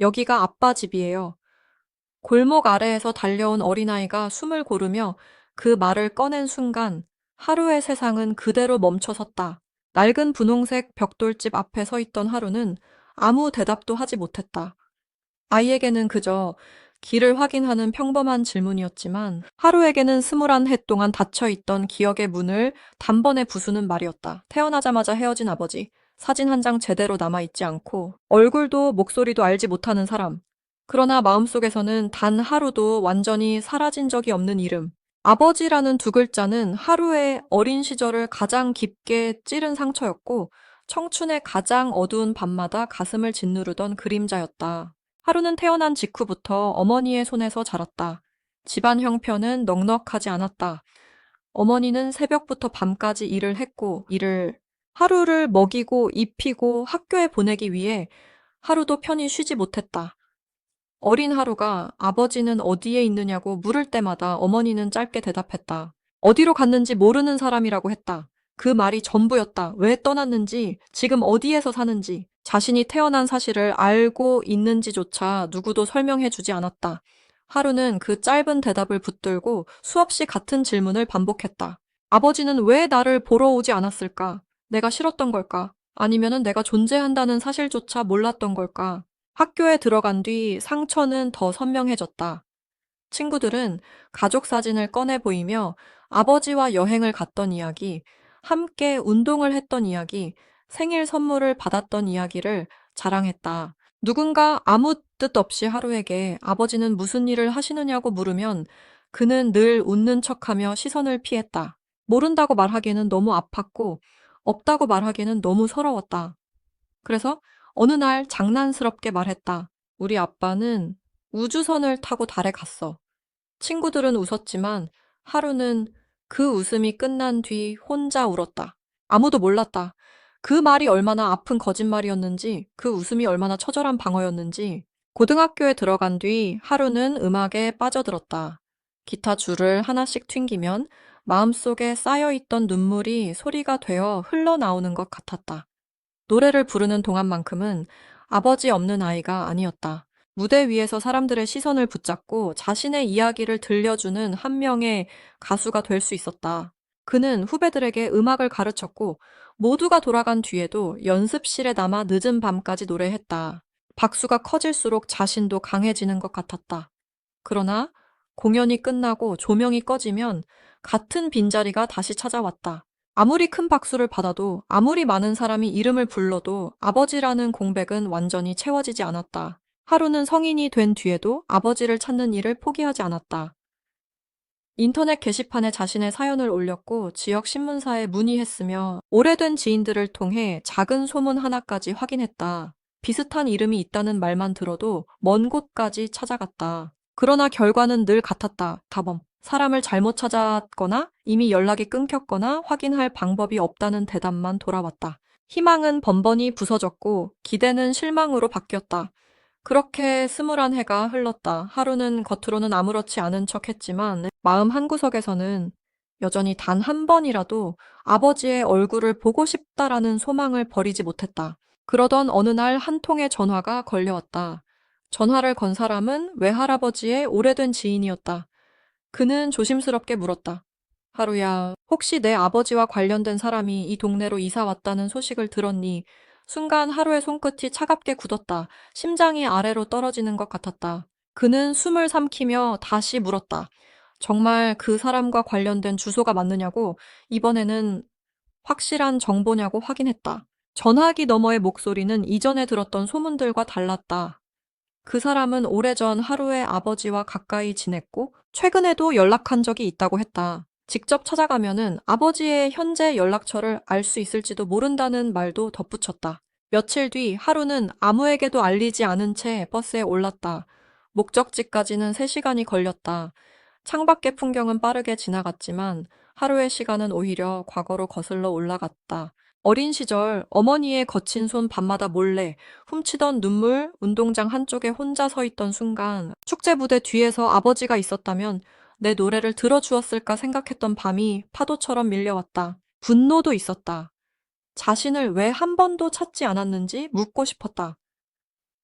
여기가 아빠 집이에요. 골목 아래에서 달려온 어린아이가 숨을 고르며 그 말을 꺼낸 순간 하루의 세상은 그대로 멈춰섰다. 낡은 분홍색 벽돌집 앞에 서 있던 하루는 아무 대답도 하지 못했다. 아이에게는 그저 길을 확인하는 평범한 질문이었지만 하루에게는 21해 동안 닫혀있던 기억의 문을 단번에 부수는 말이었다. 태어나자마자 헤어진 아버지, 사진 한 장 제대로 남아있지 않고 얼굴도 목소리도 알지 못하는 사람. 그러나 마음속에서는 단 하루도 완전히 사라진 적이 없는 이름. 아버지라는 두 글자는 하루의 어린 시절을 가장 깊게 찌른 상처였고 청춘의 가장 어두운 밤마다 가슴을 짓누르던 그림자였다. 하루는 태어난 직후부터 어머니의 손에서 자랐다. 집안 형편은 넉넉하지 않았다. 어머니는 새벽부터 밤까지 일을 했고, 하루를 먹이고 입히고 학교에 보내기 위해 하루도 편히 쉬지 못했다. 어린 하루가 아버지는 어디에 있느냐고 물을 때마다 어머니는 짧게 대답했다. 어디로 갔는지 모르는 사람이라고 했다. 그 말이 전부였다. 왜 떠났는지, 지금 어디에서 사는지, 자신이 태어난 사실을 알고 있는지조차 누구도 설명해 주지 않았다. 하루는 그 짧은 대답을 붙들고 수없이 같은 질문을 반복했다. 아버지는 왜 나를 보러 오지 않았을까? 내가 싫었던 걸까? 아니면은 내가 존재한다는 사실조차 몰랐던 걸까? 학교에 들어간 뒤 상처는 더 선명해졌다. 친구들은 가족 사진을 꺼내 보이며 아버지와 여행을 갔던 이야기, 함께 운동을 했던 이야기, 생일 선물을 받았던 이야기를 자랑했다. 누군가 아무 뜻 없이 하루에게 아버지는 무슨 일을 하시느냐고 물으면 그는 늘 웃는 척하며 시선을 피했다. 모른다고 말하기에는 너무 아팠고 없다고 말하기에는 너무 서러웠다. 그래서 어느 날 장난스럽게 말했다. 우리 아빠는 우주선을 타고 달에 갔어. 친구들은 웃었지만 하루는 그 웃음이 끝난 뒤 혼자 울었다. 아무도 몰랐다. 그 말이 얼마나 아픈 거짓말이었는지, 그 웃음이 얼마나 처절한 방어였는지. 고등학교에 들어간 뒤 하루는 음악에 빠져들었다. 기타 줄을 하나씩 튕기면 마음속에 쌓여있던 눈물이 소리가 되어 흘러나오는 것 같았다. 노래를 부르는 동안만큼은 아버지 없는 아이가 아니었다. 무대 위에서 사람들의 시선을 붙잡고 자신의 이야기를 들려주는 한 명의 가수가 될 수 있었다. 그는 후배들에게 음악을 가르쳤고 모두가 돌아간 뒤에도 연습실에 남아 늦은 밤까지 노래했다. 박수가 커질수록 자신도 강해지는 것 같았다. 그러나 공연이 끝나고 조명이 꺼지면 같은 빈자리가 다시 찾아왔다. 아무리 큰 박수를 받아도 아무리 많은 사람이 이름을 불러도 아버지라는 공백은 완전히 채워지지 않았다. 하루는 성인이 된 뒤에도 아버지를 찾는 일을 포기하지 않았다. 인터넷 게시판에 자신의 사연을 올렸고 지역 신문사에 문의했으며 오래된 지인들을 통해 작은 소문 하나까지 확인했다. 비슷한 이름이 있다는 말만 들어도 먼 곳까지 찾아갔다. 그러나 결과는 늘 같았다. 다범. 사람을 잘못 찾았거나 이미 연락이 끊겼거나 확인할 방법이 없다는 대답만 돌아왔다. 희망은 번번이 부서졌고 기대는 실망으로 바뀌었다. 그렇게 21해가 흘렀다. 하루는 겉으로는 아무렇지 않은 척 했지만 마음 한구석에서는 여전히 단 한 번이라도 아버지의 얼굴을 보고 싶다라는 소망을 버리지 못했다. 그러던 어느 날 한 통의 전화가 걸려왔다. 전화를 건 사람은 외할아버지의 오래된 지인이었다. 그는 조심스럽게 물었다. 하루야, 혹시 내 아버지와 관련된 사람이 이 동네로 이사 왔다는 소식을 들었니? 순간 하루의 손끝이 차갑게 굳었다. 심장이 아래로 떨어지는 것 같았다. 그는 숨을 삼키며 다시 물었다. 정말 그 사람과 관련된 주소가 맞느냐고, 이번에는 확실한 정보냐고 확인했다. 전화기 너머의 목소리는 이전에 들었던 소문들과 달랐다. 그 사람은 오래전 하루의 아버지와 가까이 지냈고 최근에도 연락한 적이 있다고 했다. 직접 찾아가면은 아버지의 현재 연락처를 알 수 있을지도 모른다는 말도 덧붙였다. 며칠 뒤 하루는 아무에게도 알리지 않은 채 버스에 올랐다. 목적지까지는 3시간이 걸렸다. 창밖의 풍경은 빠르게 지나갔지만 하루의 시간은 오히려 과거로 거슬러 올라갔다. 어린 시절 어머니의 거친 손 밤마다 몰래 훔치던 눈물, 운동장 한쪽에 혼자 서 있던 순간 축제 무대 뒤에서 아버지가 있었다면 내 노래를 들어주었을까 생각했던 밤이 파도처럼 밀려왔다. 분노도 있었다. 자신을 왜 한 번도 찾지 않았는지 묻고 싶었다.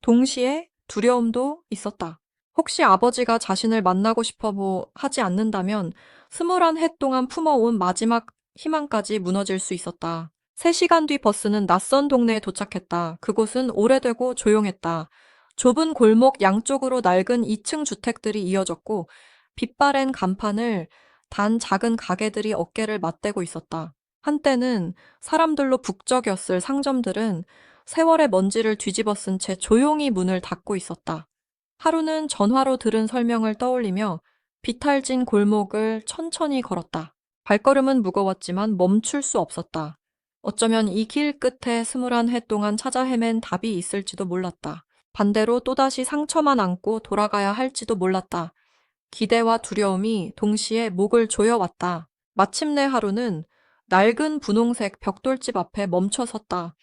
동시에 두려움도 있었다. 혹시 아버지가 자신을 만나고 싶어 하지 않는다면 21해 동안 품어온 마지막 희망까지 무너질 수 있었다. 3시간 뒤 버스는 낯선 동네에 도착했다. 그곳은 오래되고 조용했다. 좁은 골목 양쪽으로 낡은 2층 주택들이 이어졌고 빛바랜 간판을 단 작은 가게들이 어깨를 맞대고 있었다. 한때는 사람들로 북적였을 상점들은 세월의 먼지를 뒤집어 쓴 채 조용히 문을 닫고 있었다. 하루는 전화로 들은 설명을 떠올리며 비탈진 골목을 천천히 걸었다. 발걸음은 무거웠지만 멈출 수 없었다. 어쩌면 이 길 끝에 21해 동안 찾아 헤맨 답이 있을지도 몰랐다. 반대로 또다시 상처만 안고 돌아가야 할지도 몰랐다. 기대와 두려움이 동시에 목을 조여왔다. 마침내 하루는 낡은 분홍색 벽돌집 앞에 멈춰 섰다.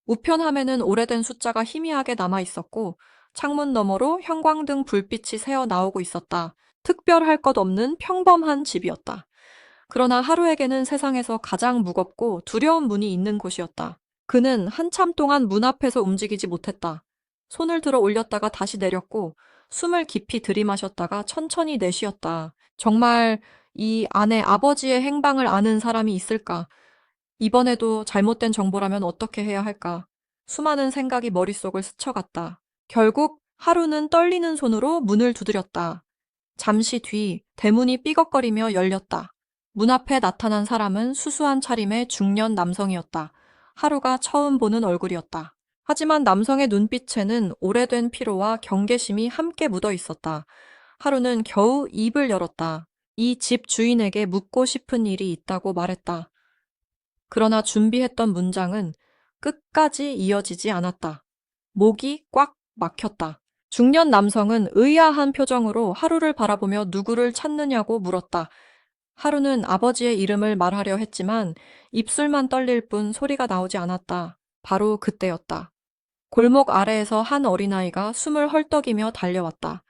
우편함에는 오래된 숫자가 희미하게 남아 있었고 창문 너머로 형광등 불빛이 새어 나오고 있었다. 특별할 것 없는 평범한 집이었다. 그러나 하루에게는 세상에서 가장 무겁고 두려운 문이 있는 곳이었다. 그는 한참 동안 문 앞에서 움직이지 못했다. 손을 들어 올렸다가 다시 내렸고 숨을 깊이 들이마셨다가 천천히 내쉬었다. 정말 이 안에 아버지의 행방을 아는 사람이 있을까? 이번에도 잘못된 정보라면 어떻게 해야 할까? 수많은 생각이 머릿속을 스쳐갔다. 결국 하루는 떨리는 손으로 문을 두드렸다. 잠시 뒤 대문이 삐걱거리며 열렸다. 문 앞에 나타난 사람은 수수한 차림의 중년 남성이었다. 하루가 처음 보는 얼굴이었다. 하지만 남성의 눈빛에는 오래된 피로와 경계심이 함께 묻어 있었다. 하루는 겨우 입을 열었다. 이 집 주인에게 묻고 싶은 일이 있다고 말했다. 그러나 준비했던 문장은 끝까지 이어지지 않았다. 목이 꽉 막혔다. 중년 남성은 의아한 표정으로 하루를 바라보며 누구를 찾느냐고 물었다. 하루는 아버지의 이름을 말하려 했지만 입술만 떨릴 뿐 소리가 나오지 않았다. 바로 그때였다. 골목 아래에서 한 어린아이가 숨을 헐떡이며 달려왔다.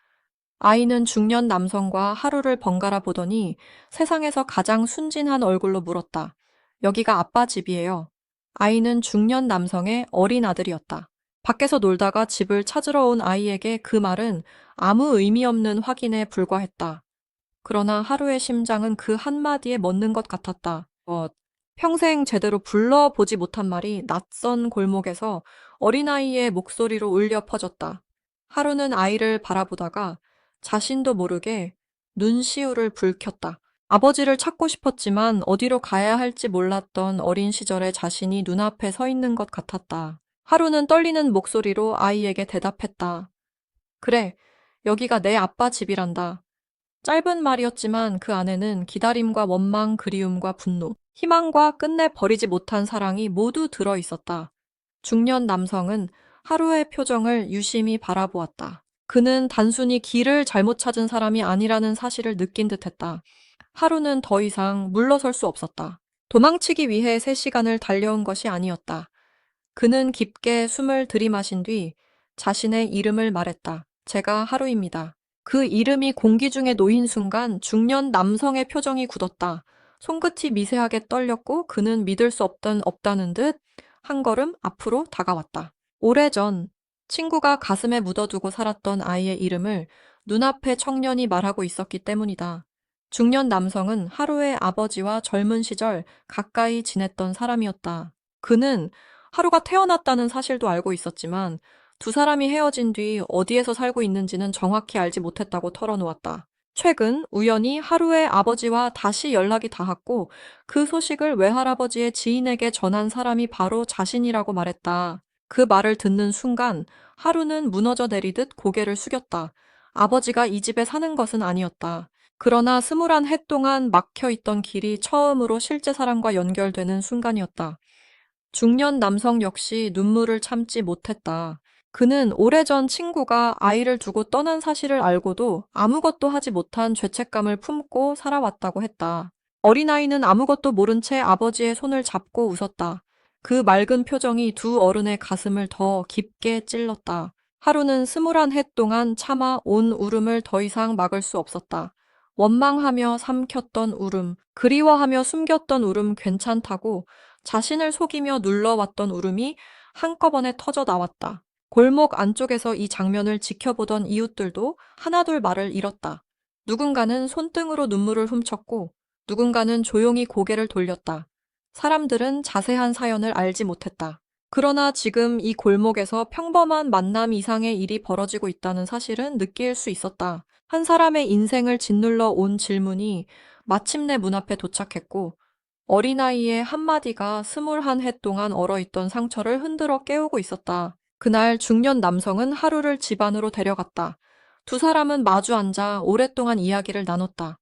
아이는 중년 남성과 하루를 번갈아 보더니 세상에서 가장 순진한 얼굴로 물었다. 여기가 아빠 집이에요. 아이는 중년 남성의 어린 아들이었다. 밖에서 놀다가 집을 찾으러 온 아이에게 그 말은 아무 의미 없는 확인에 불과했다. 그러나 하루의 심장은 그 한마디에 멎는 것 같았다. 평생 제대로 불러보지 못한 말이 낯선 골목에서 어린아이의 목소리로 울려 퍼졌다. 하루는 아이를 바라보다가 자신도 모르게 눈시울을 붉혔다. 아버지를 찾고 싶었지만 어디로 가야 할지 몰랐던 어린 시절의 자신이 눈앞에 서 있는 것 같았다. 하루는 떨리는 목소리로 아이에게 대답했다. 그래, 여기가 내 아빠 집이란다. 짧은 말이었지만 그 안에는 기다림과 원망, 그리움과 분노, 희망과 끝내 버리지 못한 사랑이 모두 들어 있었다. 중년 남성은 하루의 표정을 유심히 바라보았다. 그는 단순히 길을 잘못 찾은 사람이 아니라는 사실을 느낀 듯했다. 하루는 더 이상 물러설 수 없었다. 도망치기 위해 3시간을 달려온 것이 아니었다. 그는 깊게 숨을 들이마신 뒤 자신의 이름을 말했다. 제가 하루입니다. 그 이름이 공기 중에 놓인 순간 중년 남성의 표정이 굳었다. 손끝이 미세하게 떨렸고 그는 믿을 수 없다는 듯 한 걸음 앞으로 다가왔다. 오래전 친구가 가슴에 묻어두고 살았던 아이의 이름을 눈앞에 청년이 말하고 있었기 때문이다. 중년 남성은 하루의 아버지와 젊은 시절 가까이 지냈던 사람이었다. 그는 하루가 태어났다는 사실도 알고 있었지만 두 사람이 헤어진 뒤 어디에서 살고 있는지는 정확히 알지 못했다고 털어놓았다. 최근 우연히 하루의 아버지와 다시 연락이 닿았고 그 소식을 외할아버지의 지인에게 전한 사람이 바로 자신이라고 말했다. 그 말을 듣는 순간 하루는 무너져 내리듯 고개를 숙였다. 아버지가 이 집에 사는 것은 아니었다. 그러나 21해 동안 막혀있던 길이 처음으로 실제 사람과 연결되는 순간이었다. 중년 남성 역시 눈물을 참지 못했다. 그는 오래전 친구가 아이를 두고 떠난 사실을 알고도 아무것도 하지 못한 죄책감을 품고 살아왔다고 했다. 어린아이는 아무것도 모른 채 아버지의 손을 잡고 웃었다. 그 맑은 표정이 두 어른의 가슴을 더 깊게 찔렀다. 하루는 21해 동안 참아 온 울음을 더 이상 막을 수 없었다. 원망하며 삼켰던 울음, 그리워하며 숨겼던 울음 괜찮다고 자신을 속이며 눌러왔던 울음이 한꺼번에 터져 나왔다. 골목 안쪽에서 이 장면을 지켜보던 이웃들도 하나둘 말을 잃었다. 누군가는 손등으로 눈물을 훔쳤고 누군가는 조용히 고개를 돌렸다. 사람들은 자세한 사연을 알지 못했다. 그러나 지금 이 골목에서 평범한 만남 이상의 일이 벌어지고 있다는 사실은 느낄 수 있었다. 한 사람의 인생을 짓눌러 온 질문이 마침내 문 앞에 도착했고 어린아이의 한마디가 21해 동안 얼어있던 상처를 흔들어 깨우고 있었다. 그날 중년 남성은 하루를 집 안으로 데려갔다. 두 사람은 마주 앉아 오랫동안 이야기를 나눴다.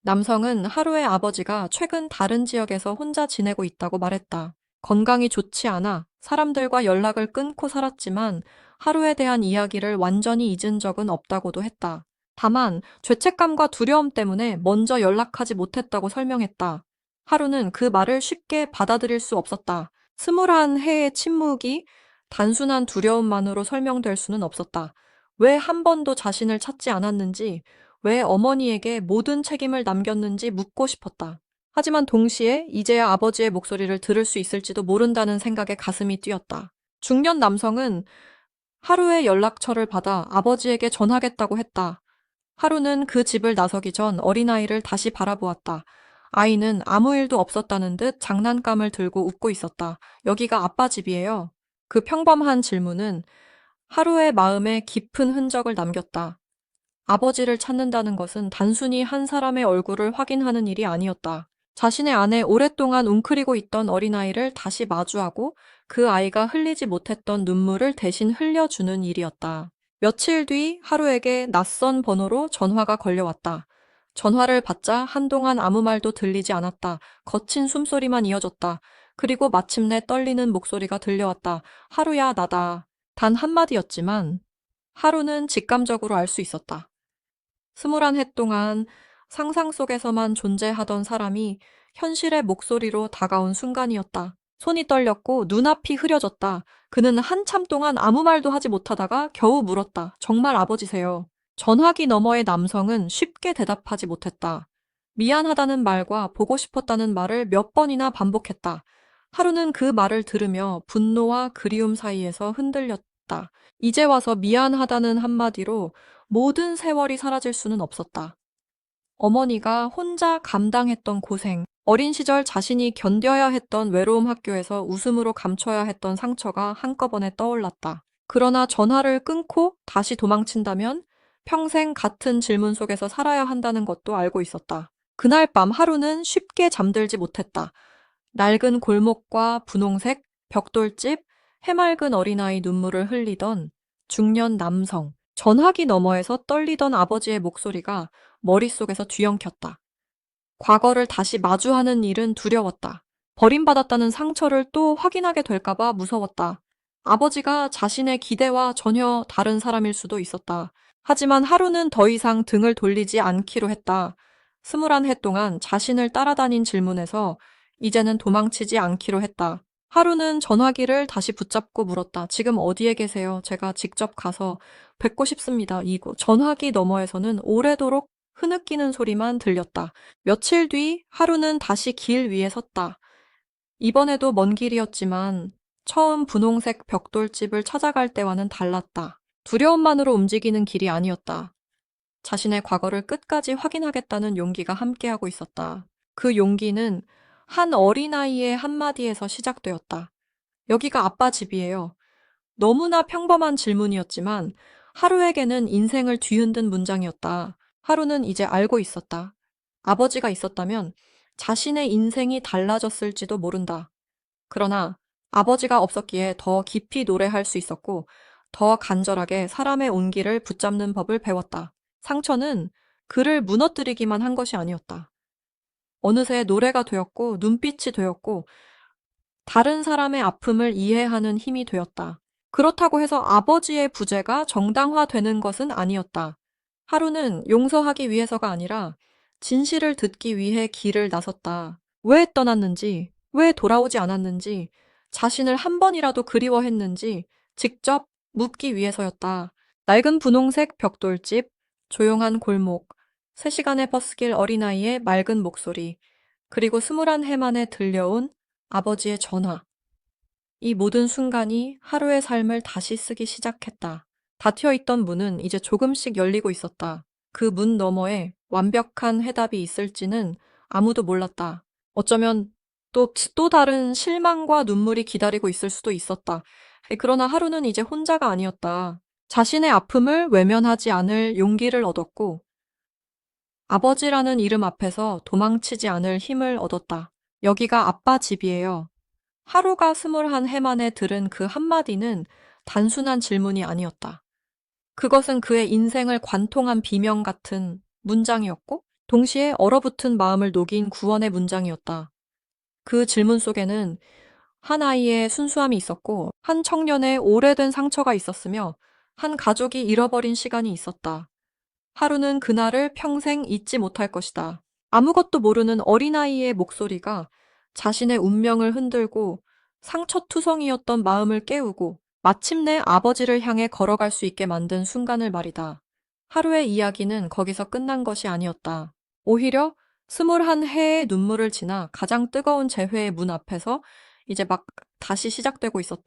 남성은 하루의 아버지가 최근 다른 지역에서 혼자 지내고 있다고 말했다. 건강이 좋지 않아 사람들과 연락을 끊고 살았지만 하루에 대한 이야기를 완전히 잊은 적은 없다고도 했다. 다만 죄책감과 두려움 때문에 먼저 연락하지 못했다고 설명했다. 하루는 그 말을 쉽게 받아들일 수 없었다. 21해의 침묵이 단순한 두려움만으로 설명될 수는 없었다. 왜 한 번도 자신을 찾지 않았는지, 왜 어머니에게 모든 책임을 남겼는지 묻고 싶었다. 하지만 동시에 이제야 아버지의 목소리를 들을 수 있을지도 모른다는 생각에 가슴이 뛰었다. 중년 남성은 하루의 연락처를 받아 아버지에게 전하겠다고 했다. 하루는 그 집을 나서기 전 어린아이를 다시 바라보았다. 아이는 아무 일도 없었다는 듯 장난감을 들고 웃고 있었다. 여기가 아빠 집이에요. 그 평범한 질문은 하루의 마음에 깊은 흔적을 남겼다. 아버지를 찾는다는 것은 단순히 한 사람의 얼굴을 확인하는 일이 아니었다. 자신의 안에 오랫동안 웅크리고 있던 어린아이를 다시 마주하고 그 아이가 흘리지 못했던 눈물을 대신 흘려주는 일이었다. 며칠 뒤 하루에게 낯선 번호로 전화가 걸려왔다. 전화를 받자 한동안 아무 말도 들리지 않았다. 거친 숨소리만 이어졌다. 그리고 마침내 떨리는 목소리가 들려왔다. 하루야, 나다. 단 한마디였지만 하루는 직감적으로 알 수 있었다. 21해 동안 상상 속에서만 존재하던 사람이 현실의 목소리로 다가온 순간이었다. 손이 떨렸고 눈앞이 흐려졌다. 그는 한참 동안 아무 말도 하지 못하다가 겨우 물었다. 정말 아버지세요? 전화기 너머의 남성은 쉽게 대답하지 못했다. 미안하다는 말과 보고 싶었다는 말을 몇 번이나 반복했다. 하루는 그 말을 들으며 분노와 그리움 사이에서 흔들렸다. 이제 와서 미안하다는 한마디로 모든 세월이 사라질 수는 없었다. 어머니가 혼자 감당했던 고생, 어린 시절 자신이 견뎌야 했던 외로움 학교에서 웃음으로 감춰야 했던 상처가 한꺼번에 떠올랐다. 그러나 전화를 끊고 다시 도망친다면 평생 같은 질문 속에서 살아야 한다는 것도 알고 있었다. 그날 밤 하루는 쉽게 잠들지 못했다. 낡은 골목과 분홍색 벽돌집, 해맑은 어린아이 눈물을 흘리던 중년 남성, 전화기 너머에서 떨리던 아버지의 목소리가 머릿속에서 뒤엉켰다. 과거를 다시 마주하는 일은 두려웠다. 버림받았다는 상처를 또 확인하게 될까봐 무서웠다. 아버지가 자신의 기대와 전혀 다른 사람일 수도 있었다. 하지만 하루는 더 이상 등을 돌리지 않기로 했다. 21해 동안 자신을 따라다닌 질문에서 이제는 도망치지 않기로 했다. 하루는 전화기를 다시 붙잡고 물었다. 지금 어디에 계세요? 제가 직접 가서 뵙고 싶습니다. 이곳. 전화기 너머에서는 오래도록 흐느끼는 소리만 들렸다. 며칠 뒤 하루는 다시 길 위에 섰다. 이번에도 먼 길이었지만 처음 분홍색 벽돌집을 찾아갈 때와는 달랐다. 두려움만으로 움직이는 길이 아니었다. 자신의 과거를 끝까지 확인하겠다는 용기가 함께하고 있었다. 그 용기는 한 어린아이의 한마디에서 시작되었다. 여기가 아빠 집이에요. 너무나 평범한 질문이었지만 하루에게는 인생을 뒤흔든 문장이었다. 하루는 이제 알고 있었다. 아버지가 있었다면 자신의 인생이 달라졌을지도 모른다. 그러나 아버지가 없었기에 더 깊이 노래할 수 있었고 더 간절하게 사람의 온기를 붙잡는 법을 배웠다. 상처는 그를 무너뜨리기만 한 것이 아니었다. 어느새 노래가 되었고 눈빛이 되었고 다른 사람의 아픔을 이해하는 힘이 되었다. 그렇다고 해서 아버지의 부재가 정당화되는 것은 아니었다. 하루는 용서하기 위해서가 아니라 진실을 듣기 위해 길을 나섰다. 왜 떠났는지, 왜 돌아오지 않았는지, 자신을 한 번이라도 그리워했는지 직접 묻기 위해서였다. 낡은 분홍색 벽돌집, 조용한 골목, 3시간의 버스길 어린아이의 맑은 목소리, 그리고 21해 만에 들려온 아버지의 전화. 이 모든 순간이 하루의 삶을 다시 쓰기 시작했다. 닫혀 있던 문은 이제 조금씩 열리고 있었다. 그 문 너머에 완벽한 해답이 있을지는 아무도 몰랐다. 어쩌면 또 다른 실망과 눈물이 기다리고 있을 수도 있었다. 그러나 하루는 이제 혼자가 아니었다. 자신의 아픔을 외면하지 않을 용기를 얻었고, 아버지라는 이름 앞에서 도망치지 않을 힘을 얻었다. 여기가 아빠 집이에요. 하루가 21해 만에 들은 그 한마디는 단순한 질문이 아니었다. 그것은 그의 인생을 관통한 비명 같은 문장이었고, 동시에 얼어붙은 마음을 녹인 구원의 문장이었다. 그 질문 속에는 한 아이의 순수함이 있었고, 한 청년의 오래된 상처가 있었으며, 한 가족이 잃어버린 시간이 있었다. 하루는 그날을 평생 잊지 못할 것이다. 아무것도 모르는 어린아이의 목소리가 자신의 운명을 흔들고 상처투성이었던 마음을 깨우고 마침내 아버지를 향해 걸어갈 수 있게 만든 순간을 말이다. 하루의 이야기는 거기서 끝난 것이 아니었다. 오히려 21해의 눈물을 지나 가장 뜨거운 재회의 문 앞에서 이제 막 다시 시작되고 있었다.